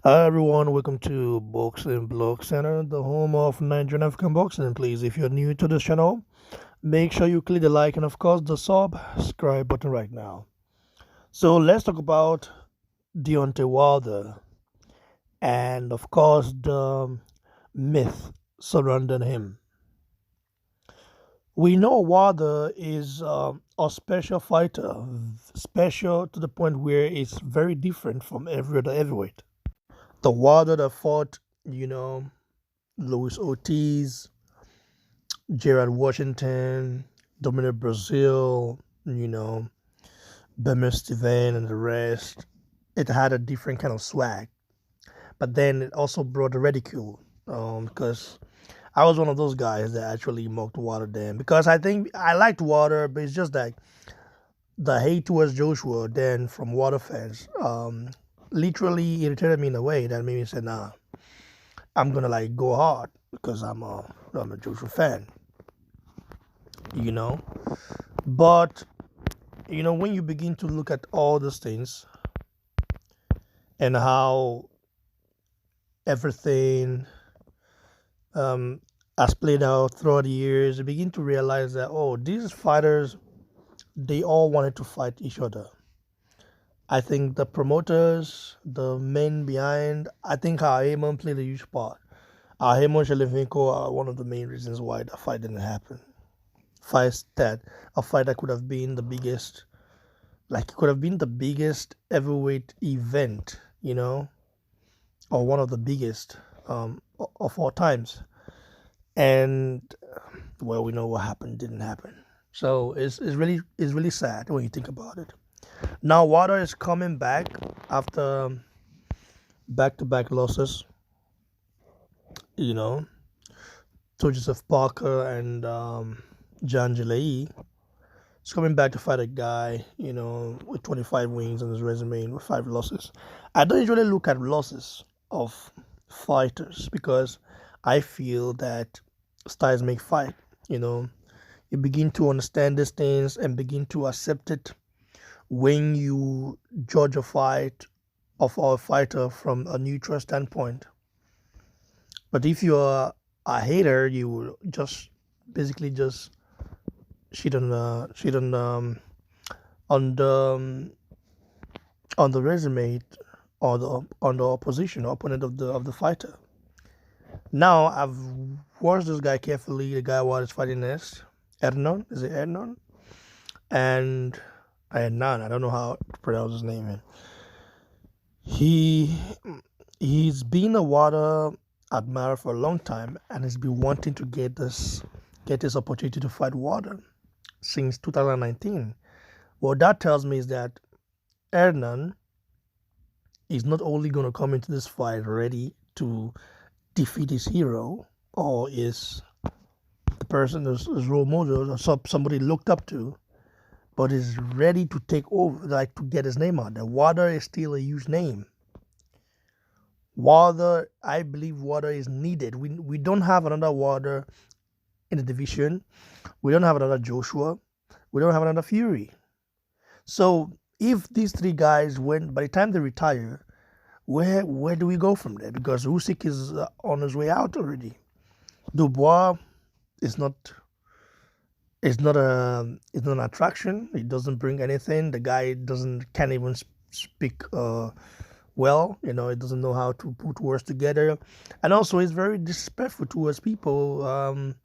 Hi everyone, welcome to Boxing Blog Center, the home of Nigerian African boxing. Please, if you're new to this channel, make sure you click the like and of course the subscribe button right now. So let's talk about Deontay Wilder and of course the myth surrounding him. We know Wilder is a special fighter, special to the point where it's very different from every other heavyweight. The Wilder that fought, you know, Luis Ortiz, Gerard Washington, Dominic Brazil, Bemer Steven and the rest. It had a different kind of swag. But then it also brought the ridicule because I was one of those guys that actually mocked Water then because I think I liked Water, but it's just that the hate towards Joshua then from Water fans literally irritated me in a way that made me say, nah, I'm gonna like go hard because I'm a Joshua fan, you know. But when you begin to look at all those things and how everything um, has played out throughout the years, you begin to realize that these fighters they all wanted to fight each other. I think the promoters, the men behind, I think Heyman played a huge part. Heyman Shelevinko are one of the main reasons why the fight didn't happen. A fight that could have been the biggest, like it could have been the biggest heavyweight event, or one of the biggest of all times. And well, we know what happened didn't happen. So it's really sad when you think about it. Now Water is coming back after back-to-back losses, you know, to Joseph Parker and John Jalei. He's coming back to fight a guy, with 25 wins on his resume and with 5 losses. I don't usually look at losses of fighters because I feel that styles make fight. You know, you begin to understand these things and begin to accept it when you judge a fight of a fighter from a neutral standpoint. But if you're a hater, you will just basically just shit on the on the resume or the opposition opponent of the fighter. Now I've watched this guy carefully. The guy was fighting next, Ernon. Is it Ernon? And Ernan. I don't know how to pronounce his name. Man. He he's been a Water admirer for a long time, and he's been wanting to get this opportunity to fight Water since 2019. What that tells me is that Ernan is not only going to come into this fight ready to defeat his hero or is the person his role model or somebody looked up to, but is ready to take over, like to get his name out there. Water is still a huge name. I believe Water is needed. We don't have another Water in the division. We don't have another Joshua. We don't have another Fury. So if these three guys, by the time they retire, where do we go from there? Because Usyk is on his way out already. Dubois is not it's not an attraction. It doesn't bring anything. The guy can't even speak well. He doesn't know how to put words together, and also he's very disrespectful towards people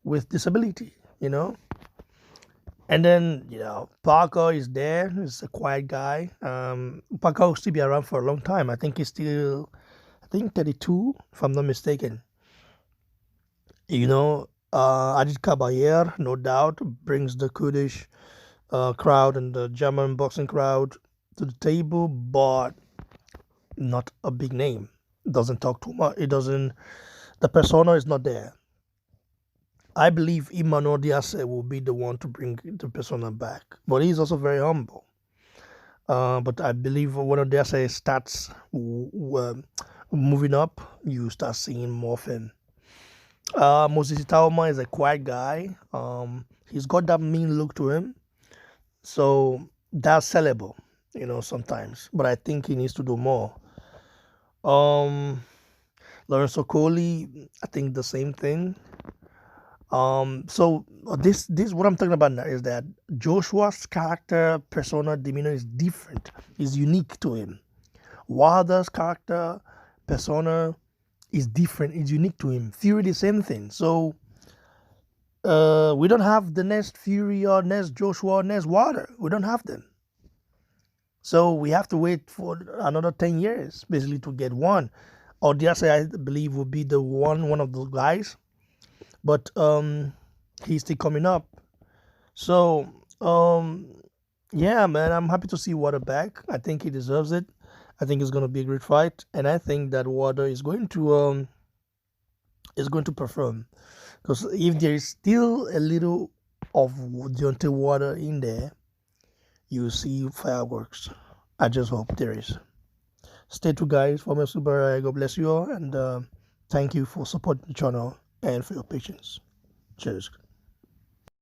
with disability. And then, Parker is there. He's a quiet guy. Parker will still be around for a long time. I think he's still, 32, if I'm not mistaken. Adit Kabayer, no doubt, brings the Kurdish crowd and the German boxing crowd to the table, but not a big name. Doesn't talk too much. The persona is not there. I believe Emmanuel Diaz will be the one to bring the persona back, but he's also very humble. But I believe when Diaz starts moving up, you start seeing more of him. Moses Itaoma is a quiet guy. He's got that mean look to him, so that's sellable, sometimes. But I think he needs to do more. Um, Lorenzo Coley, I think the same thing. So this what I'm talking about now is that Joshua's character, persona, demeanor is different. Is unique to him. Wilder's character, persona is different. Is unique to him. Fury the same thing. So we don't have the next Fury or next Joshua or next Wilder. We don't have them. So we have to wait for another 10 years basically to get one. Or Diaz, I believe, will be the one of those guys. But he's still coming up. So yeah, man, I'm happy to see Water back. I think he deserves it. I think it's gonna be a great fight, and I think that Water is going to perform. Because if there is still a little of Deontay Wilder in there, you see fireworks. I just hope there is. Stay tuned, guys. For my super, God bless you all, and thank you for supporting the channel and for your patience. Cheers.